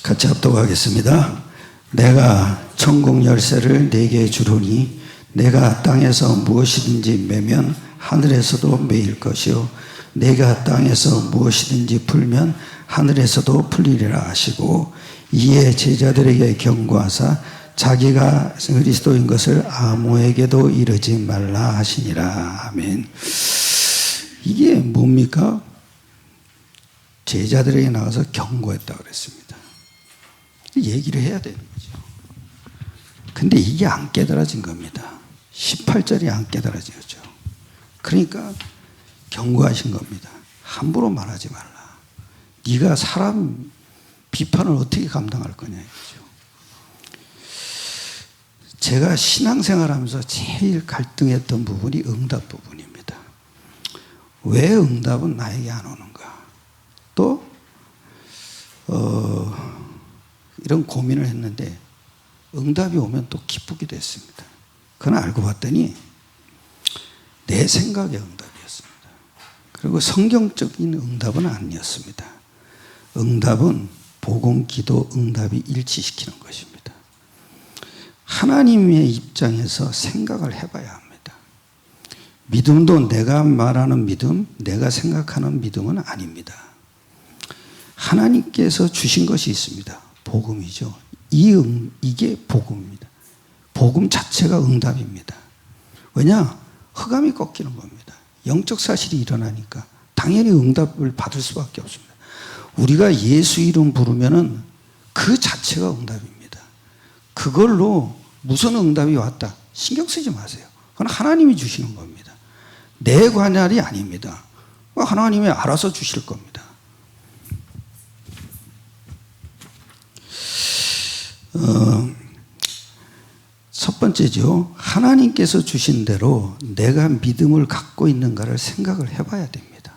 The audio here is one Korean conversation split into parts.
같이 합독하겠습니다. 내가 천국 열쇠를 네게 주노니 내가 땅에서 무엇이든지 매면 하늘에서도 매일 것이요 내가 땅에서 무엇이든지 풀면 하늘에서도 풀리리라 하시고, 이에 제자들에게 경고하사 자기가 그리스도인 것을 아무에게도 이르지 말라 하시니라. 아멘. 이게 뭡니까? 제자들에게 나가서 경고했다고 그랬습니다. 얘기를 해야 되는 거죠. 근데 이게 안 깨달아진 겁니다. 18절이 안 깨달아진 거죠. 그러니까 경고하신 겁니다. 함부로 말하지 말라. 네가 사람 비판을 어떻게 감당할 거냐 이거죠. 제가 신앙생활하면서 제일 갈등했던 부분이 응답 부분입니다. 왜 응답은 나에게 안 오는가? 또 이런 고민을 했는데 응답이 오면 또 기쁘기도 했습니다. 그건 알고 봤더니 내 생각의 응답이었습니다. 그리고 성경적인 응답은 아니었습니다. 응답은 복음, 기도, 응답이 일치시키는 것입니다. 하나님의 입장에서 생각을 해봐야 합니다. 믿음도 내가 말하는 믿음, 내가 생각하는 믿음은 아닙니다. 하나님께서 주신 것이 있습니다. 복음이죠. 이게 복음입니다. 복음 자체가 응답입니다. 왜냐? 흑암이 꺾이는 겁니다. 영적 사실이 일어나니까 당연히 응답을 받을 수밖에 없습니다. 우리가 예수 이름 부르면은 그 자체가 응답입니다. 그걸로 무슨 응답이 왔다 신경 쓰지 마세요. 그건 하나님이 주시는 겁니다. 내 관할이 아닙니다. 하나님이 알아서 주실 겁니다. 첫 번째죠. 하나님께서 주신 대로 내가 믿음을 갖고 있는가를 생각을 해봐야 됩니다.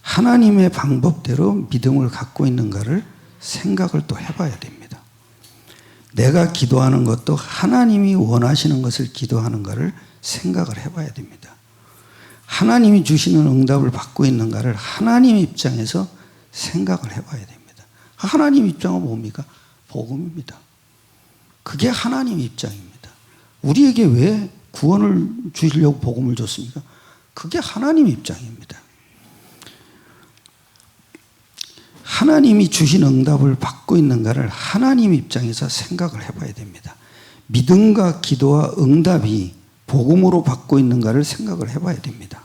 하나님의 방법대로 믿음을 갖고 있는가를 생각을 또 해봐야 됩니다. 내가 기도하는 것도 하나님이 원하시는 것을 기도하는가를 생각을 해봐야 됩니다. 하나님이 주시는 응답을 받고 있는가를 하나님 입장에서 생각을 해봐야 됩니다. 하나님 입장은 뭡니까? 복음입니다. 그게 하나님 입장입니다. 우리에게 왜 구원을 주시려고 복음을 줬습니까? 그게 하나님 입장입니다. 하나님이 주신 응답을 받고 있는가를 하나님 입장에서 생각을 해봐야 됩니다. 믿음과 기도와 응답이 복음으로 받고 있는가를 생각을 해봐야 됩니다.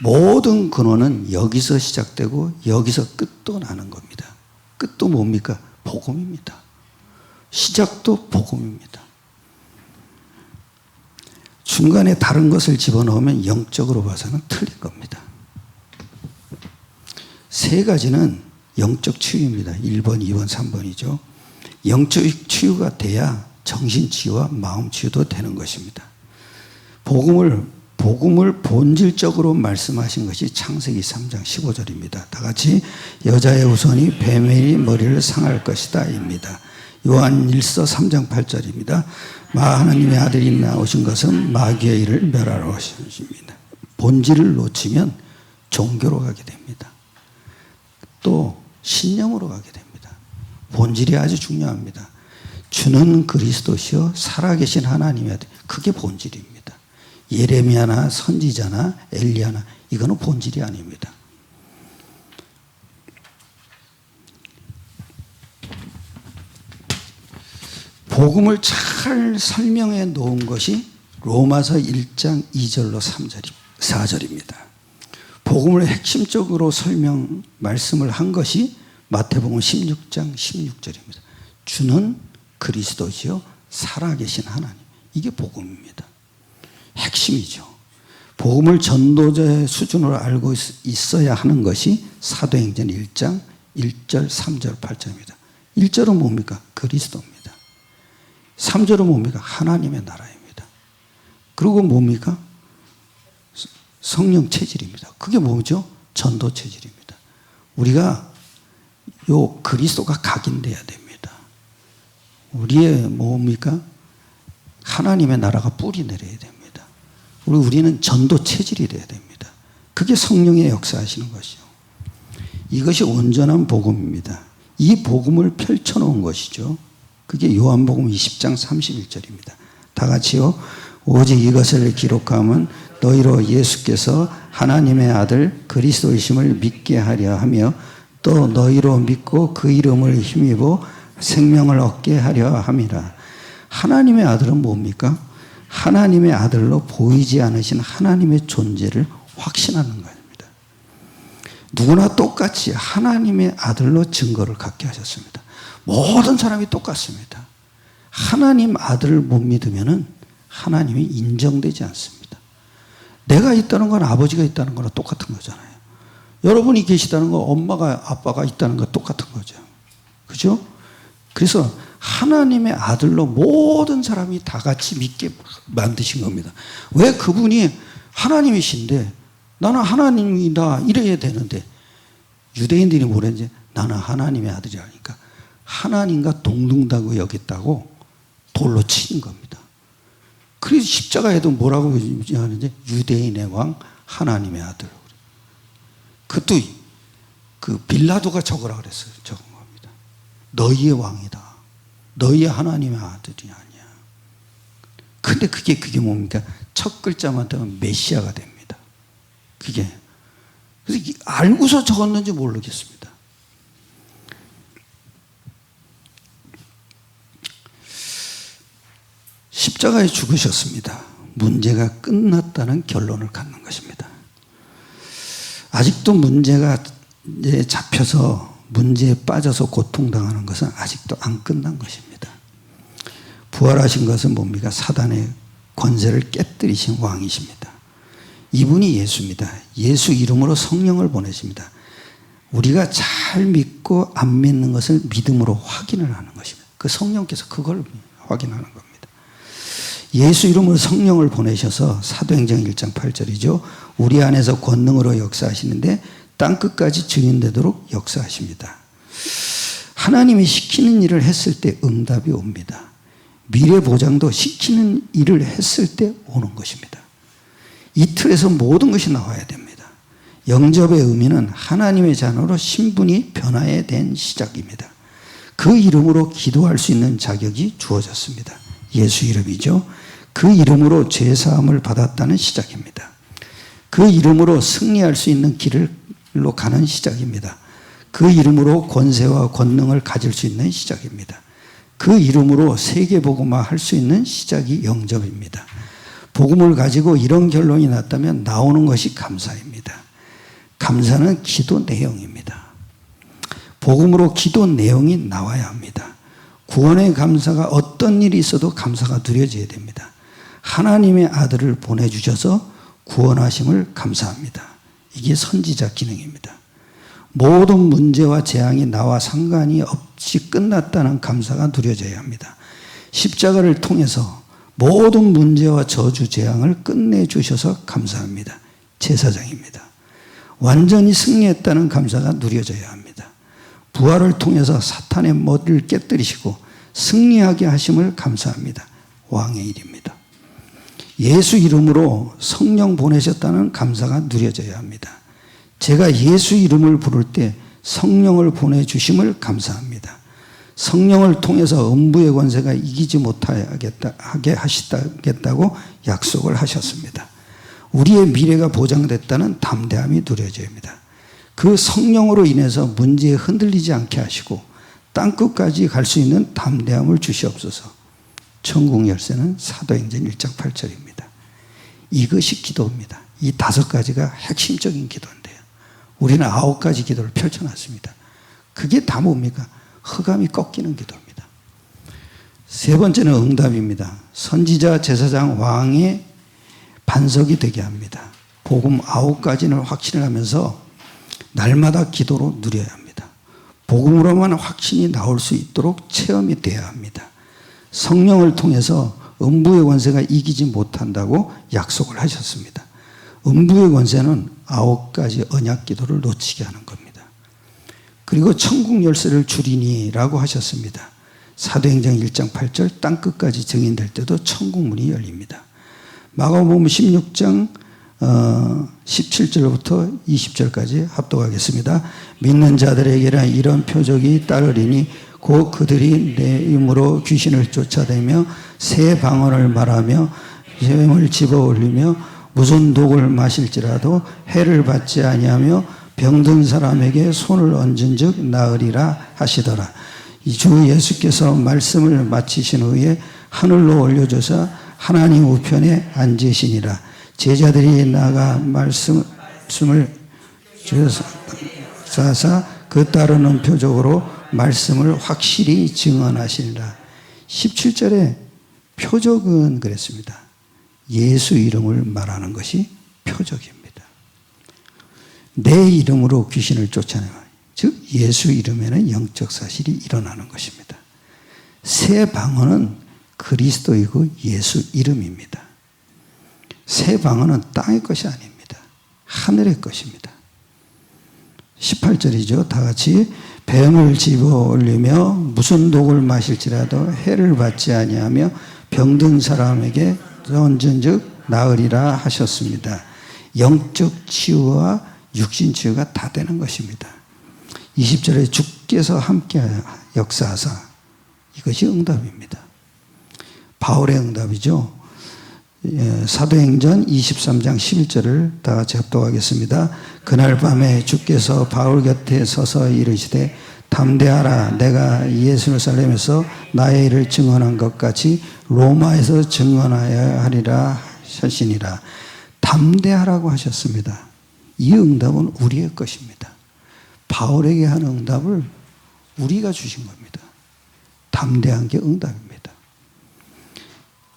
모든 근원은 여기서 시작되고 여기서 끝도 나는 겁니다. 끝도 뭡니까? 복음입니다. 시작도 복음입니다. 중간에 다른 것을 집어넣으면 영적으로 봐서는 틀린 겁니다. 세 가지는 영적 치유입니다. 1번, 2번, 3번이죠. 영적 치유가 돼야 정신 치유와 마음 치유도 되는 것입니다. 복음을 본질적으로 말씀하신 것이 창세기 3장 15절입니다. 다 같이 여자의 후손이 뱀의 머리를 상할 것이다 입니다. 요한일서 3장 8절입니다. 하나님의 아들이 나오신 것은 마귀의 일을 멸하러 오십니다. 본질을 놓치면 종교로 가게 됩니다. 또 신념으로 가게 됩니다. 본질이 아주 중요합니다. 주는 그리스도시요 살아계신 하나님의 아들, 그게 본질입니다. 예레미야나 선지자나 엘리야나 이거는 본질이 아닙니다. 복음을 잘 설명해 놓은 것이 로마서 1장 2절로 4절입니다. 복음을 핵심적으로 말씀을 한 것이 마태복음 16장 16절입니다. 주는 그리스도시요 살아계신 하나님. 이게 복음입니다. 핵심이죠. 복음을 전도자의 수준으로 알고 있어야 하는 것이 사도행전 1장 1절 3절 8절입니다. 1절은 뭡니까? 그리스도입니다. 3절은 뭡니까? 하나님의 나라입니다. 그리고 뭡니까? 성령 체질입니다. 그게 뭐죠? 전도 체질입니다. 우리가 요 그리스도가 각인돼야 됩니다. 우리의 뭡니까? 하나님의 나라가 뿌리 내려야 됩니다. 우리는 전도 체질이 돼야 됩니다. 그게 성령의 역사하시는 것이요. 이것이 온전한 복음입니다. 이 복음을 펼쳐놓은 것이죠. 그게 요한복음 20장 31절입니다. 다 같이요. 오직 이것을 기록함은 너희로 예수께서 하나님의 아들 그리스도이심을 믿게 하려 하며 또 너희로 믿고 그 이름을 힘입어 생명을 얻게 하려 함이라. 하나님의 아들은 뭡니까? 하나님의 아들로 보이지 않으신 하나님의 존재를 확신하는 겁니다. 누구나 똑같이 하나님의 아들로 증거를 갖게 하셨습니다. 모든 사람이 똑같습니다. 하나님 아들을 못 믿으면 하나님이 인정되지 않습니다. 내가 있다는 건 아버지가 있다는 거랑 똑같은 거잖아요. 여러분이 계시다는 건 엄마가 아빠가 있다는 거 똑같은 거죠. 그죠? 그래서 하나님의 아들로 모든 사람이 다 같이 믿게 만드신 겁니다. 왜 그분이 하나님이신데 나는 하나님이다 이래야 되는데 유대인들이 뭐랬는지 나는 하나님의 아들이라니까 하나님과 동등하다고 여겼다고 돌로 치는 겁니다. 그래서 십자가에도 뭐라고 하는지 유대인의 왕 하나님의 아들. 그것도 그 빌라도가 적으라 그랬어요. 적은 겁니다. 너희의 왕이다. 너희 하나님의 아들이 아니야. 근데 그게 뭡니까? 첫 글자만 되면 메시아가 됩니다. 그게. 그래서 알고서 적었는지 모르겠습니다. 십자가에 죽으셨습니다. 문제가 끝났다는 결론을 갖는 것입니다. 아직도 문제가 잡혀서 문제에 빠져서 고통당하는 것은 아직도 안 끝난 것입니다. 부활하신 것은 뭡니까? 사단의 권세를 깨뜨리신 왕이십니다. 이분이 예수입니다. 예수 이름으로 성령을 보내십니다. 우리가 잘 믿고 안 믿는 것을 믿음으로 확인을 하는 것입니다. 그 성령께서 그걸 확인하는 겁니다. 예수 이름으로 성령을 보내셔서 사도행전 1장 8절이죠. 우리 안에서 권능으로 역사하시는데 땅끝까지 증인되도록 역사하십니다. 하나님이 시키는 일을 했을 때 응답이 옵니다. 미래 보장도 시키는 일을 했을 때 오는 것입니다. 이 틀에서 모든 것이 나와야 됩니다. 영접의 의미는 하나님의 자녀로 신분이 변화에 된 시작입니다. 그 이름으로 기도할 수 있는 자격이 주어졌습니다. 예수 이름이죠. 그 이름으로 죄사함을 받았다는 시작입니다. 그 이름으로 승리할 수 있는 길로 가는 시작입니다. 그 이름으로 권세와 권능을 가질 수 있는 시작입니다. 그 이름으로 세계복음화 할 수 있는 시작이 영접입니다. 복음을 가지고 이런 결론이 났다면 나오는 것이 감사입니다. 감사는 기도 내용입니다. 복음으로 기도 내용이 나와야 합니다. 구원의 감사가 어떤 일이 있어도 감사가 누려져야 됩니다. 하나님의 아들을 보내주셔서 구원하심을 감사합니다. 이게 선지자 기능입니다. 모든 문제와 재앙이 나와 상관이 없이 끝났다는 감사가 누려져야 합니다. 십자가를 통해서 모든 문제와 저주 재앙을 끝내주셔서 감사합니다. 제사장입니다. 완전히 승리했다는 감사가 누려져야 합니다. 부활을 통해서 사탄의 머리를 깨뜨리시고 승리하게 하심을 감사합니다. 왕의 일입니다. 예수 이름으로 성령 보내셨다는 감사가 누려져야 합니다. 제가 예수 이름을 부를 때 성령을 보내주심을 감사합니다. 성령을 통해서 음부의 권세가 이기지 못하게 하시겠다고 약속을 하셨습니다. 우리의 미래가 보장됐다는 담대함이 누려져야 합니다. 그 성령으로 인해서 문제에 흔들리지 않게 하시고 땅끝까지 갈 수 있는 담대함을 주시옵소서. 천국 열쇠는 사도행전 1장 8절입니다. 이것이 기도입니다. 이 5가지가 핵심적인 기도인데요. 우리는 9가지 기도를 펼쳐놨습니다. 그게 다 뭡니까? 흑암이 꺾이는 기도입니다. 세 번째는 응답입니다. 선지자, 제사장, 왕의 반석이 되게 합니다. 복음 9가지를 확신을 하면서 날마다 기도로 누려야 합니다. 복음으로만 확신이 나올 수 있도록 체험이 돼야 합니다. 성령을 통해서 음부의 권세가 이기지 못한다고 약속을 하셨습니다. 음부의 권세는 9가지 언약 기도를 놓치게 하는 겁니다. 그리고 천국 열쇠를 주리니라고 하셨습니다. 사도행전 1장 8절 땅끝까지 증인될 때도 천국 문이 열립니다. 마가복음 16장 17절부터 20절까지 합독하겠습니다. 믿는 자들에게는 이런 표적이 따르리니 곧 그들이 내 이름으로 귀신을 쫓아내며 새 방언을 말하며 뱀을 집어올리며 무슨 독을 마실지라도 해를 받지 아니하며 병든 사람에게 손을 얹은즉 나으리라 하시더라. 이 주 예수께서 말씀을 마치신 후에 하늘로 올려져서 하나님 우편에 앉으시니라. 제자들이 나가 말씀을 주사사 그 따르는 표적으로 말씀을 확실히 증언하시니라. 17절에 표적은 그랬습니다. 예수 이름을 말하는 것이 표적입니다. 내 이름으로 귀신을 쫓아내요. 즉 예수 이름에는 영적 사실이 일어나는 것입니다. 새 방언은 그리스도이고 예수 이름입니다. 새 방언은 땅의 것이 아닙니다. 하늘의 것입니다. 18절이죠. 다 같이 뱀을 집어올리며 무슨 독을 마실지라도 해를 받지 아니하며 병든 사람에게 얹은즉 나으리라 하셨습니다. 영적 치유와 육신 치유가 다 되는 것입니다. 20절에 주께서 함께 역사하사, 이것이 응답입니다. 바울의 응답이죠. 사도행전 23장 11절을 다 같이 합독하겠습니다. 그날 밤에 주께서 바울 곁에 서서 이르시되 담대하라, 내가 예루살렘에서 나의 일을 증언한 것 같이 로마에서 증언하여야 하리라 하시니라. 담대하라고 하셨습니다. 이 응답은 우리의 것입니다. 바울에게 한 응답을 우리가 주신 겁니다. 담대한 게 응답입니다.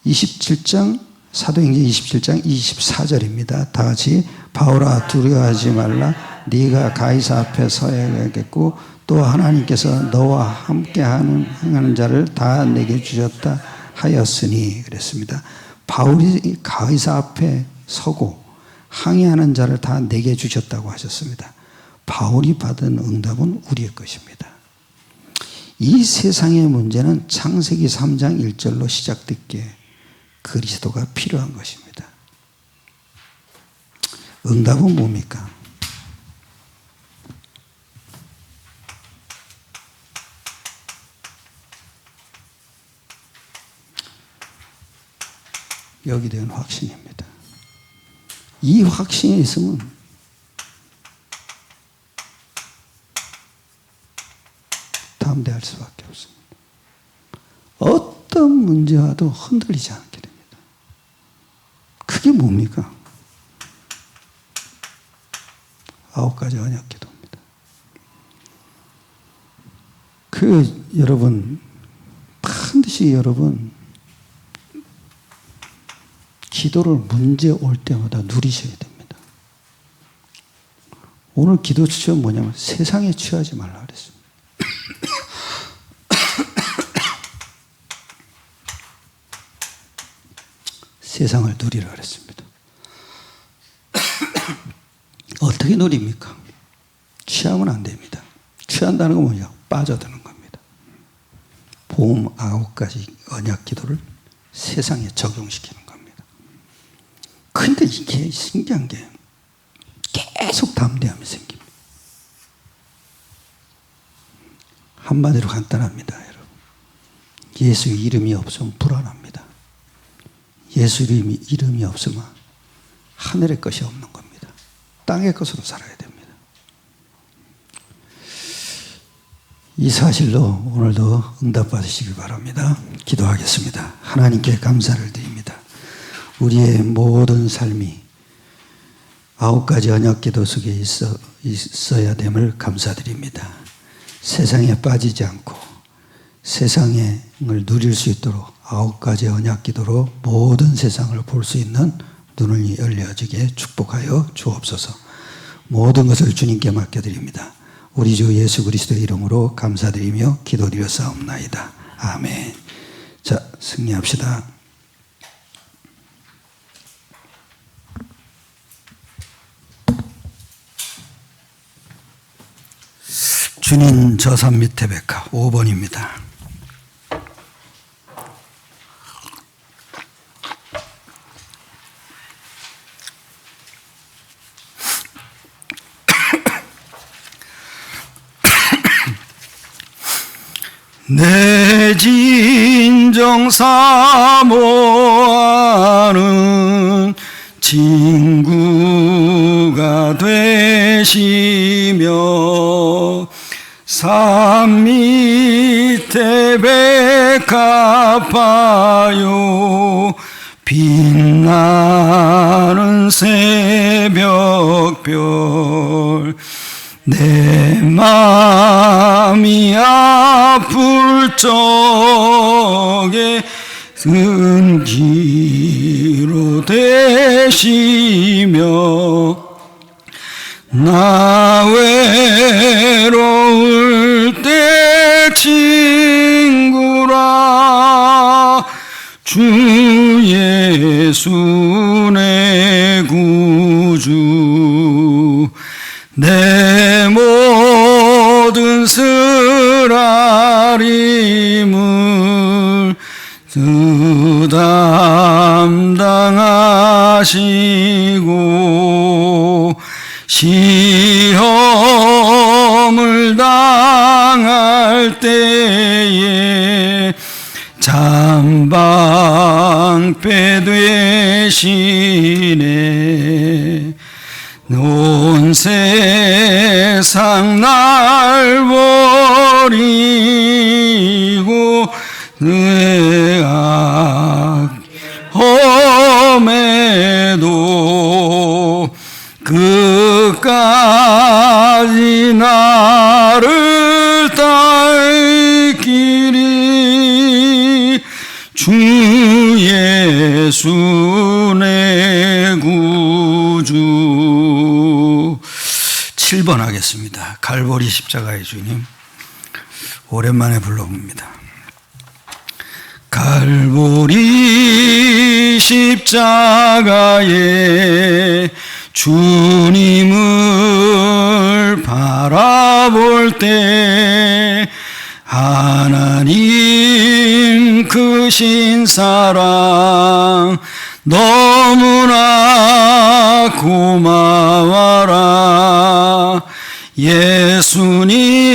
27장 사도행전 27장 24절입니다. 다 같이 바울아 두려워하지 말라. 네가 가이사 앞에 서야겠고 또 하나님께서 너와 함께 하는 자를 다 내게 주셨다 하였으니 그랬습니다. 바울이 가이사 앞에 서고 항해하는 자를 다 내게 주셨다고 하셨습니다. 바울이 받은 응답은 우리의 것입니다. 이 세상의 문제는 창세기 3장 1절로 시작됐기에 그리스도가 필요한 것입니다. 응답은 뭡니까? 여기 대한 확신입니다. 이 확신이 있으면 담대할 수밖에 없습니다. 어떤 문제와도 흔들리지 않게 됩니다. 그게 뭡니까? 9가지 언약 기도입니다. 여러분 반드시 여러분 기도를 문제 올 때마다 누리셔야 됩니다. 오늘 기도 추천 뭐냐면 세상에 취하지 말라 그랬습니다. 세상을 누리라 그랬습니다. 어떻게 누립니까? 취하면 안 됩니다. 취한다는 건 뭐냐? 빠져드는 겁니다. 보험 9가지 언약 기도를 세상에 적용시키는 겁니다. 그런데 이게 신기한 게 계속 담대함이 생깁니다. 한마디로 간단합니다, 여러분. 예수 이름이 없으면 불안합니다. 예수 이름이 없으면 하늘의 것이 없는 겁니다. 땅의 것으로 살아야 됩니다. 이 사실로 오늘도 응답받으시기 바랍니다. 기도하겠습니다. 하나님께 감사를 드립니다. 우리의 모든 삶이 9가지 언약기도 속에 있어야 됨을 감사드립니다. 세상에 빠지지 않고 세상을 누릴 수 있도록 9가지 언약기도로 모든 세상을 볼 수 있는 눈을 열려지게 축복하여 주옵소서. 모든 것을 주님께 맡겨드립니다. 우리 주 예수 그리스도의 이름으로 감사드리며 기도드렸사옵나이다. 아멘. 자, 승리합시다. 주님 저산 밑에 백화 5번입니다. 내 진정 사모하는 친구가 되시며 산 밑에 백합하여 빛나는 새벽별 내 마음이 아플 적에 은기로 되시며 나 외로울 때 친구라 주 예수 내 구주 내 모든 쓰라림을 담당하시고 시험을 당할 때에 잠방패 되시네 온 세상 날 버리고 내 험에도 끝까지 나를 딸 길이 주 예수 내 구주 7번 하겠습니다. 갈보리 십자가의 주님 오랜만에 불러봅니다. 갈보리 십자가에 주님을 바라볼 때 하나님 크신 사랑 너무나 고마워라 예수님